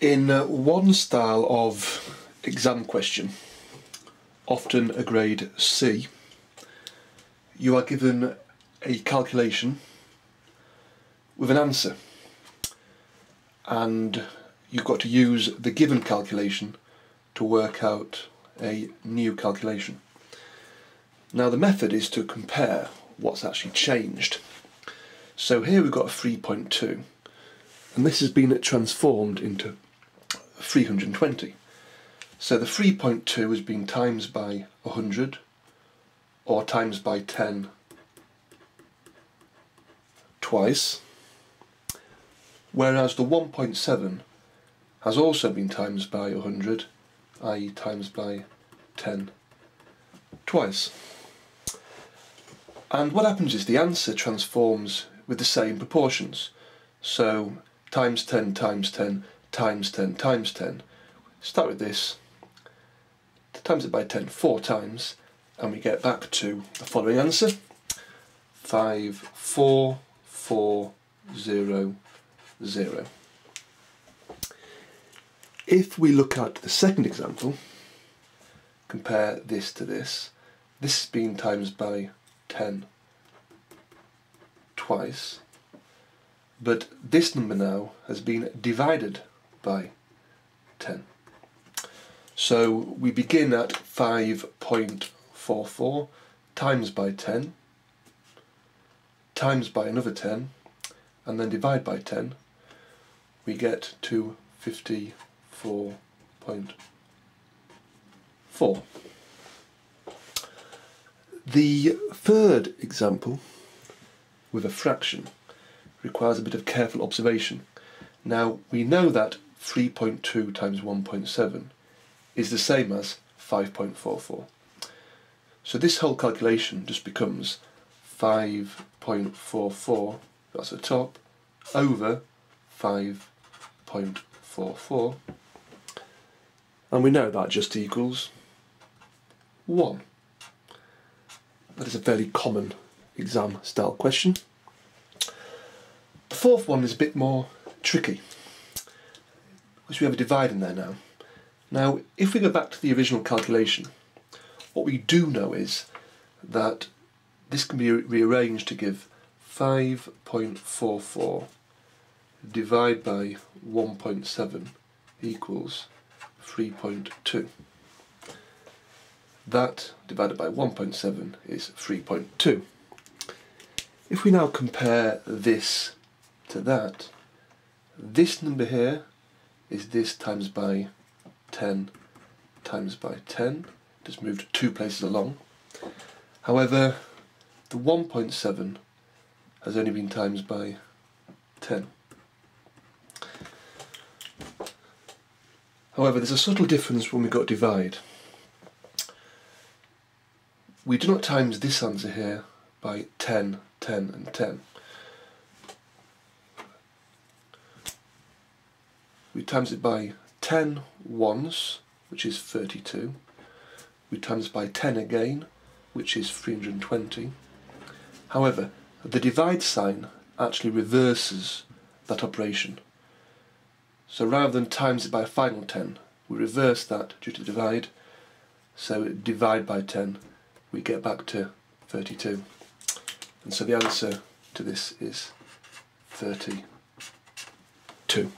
In one style of exam question, often a grade C, you are given a calculation with an answer, and you've got to use the given calculation to work out a new calculation. Now the method is to compare what's actually changed. So here we've got a 3.2, and this has been transformed into 320. So the 3.2 has been times by 100 or times by 10 twice, whereas the 1.7 has also been times by 100, i.e. times by 10 twice. And what happens is the answer transforms with the same proportions. So times 10 times 10 times 10 times 10. Start with this, times it by 10 4 times, and we get back to the following answer: 54400. If we look at the second example, compare this to this, this has been times by 10 twice, but this number now has been divided by 10. So we begin at 5.44 times by 10, times by another 10, and then divide by 10. We get to 54.4. The third example, with a fraction, requires a bit of careful observation. Now we know that 3.2 times 1.7 is the same as 5.44. So this whole calculation just becomes 5.44, that's the top, over 5.44, and we know that just equals 1. That is a fairly common exam style question. The fourth one is a bit more tricky, because we have a divide in there now. Now, if we go back to the original calculation, what we do know is that this can be rearranged to give 5.44 divided by 1.7 equals 3.2. That divided by 1.7 is 3.2. If we now compare this to that, this number here is this times by 10 times by 10, just moved 2 places along. However, the 1.7 has only been times by 10. However, there's a subtle difference when we got divide. We do not times this answer here by 10, 10 and 10. We times it by 10 once, which is 32. We times by 10 again, which is 320. However, the divide sign actually reverses that operation. So rather than times it by a final 10, we reverse that due to the divide. So divide by 10, we get back to 32. And so the answer to this is 32.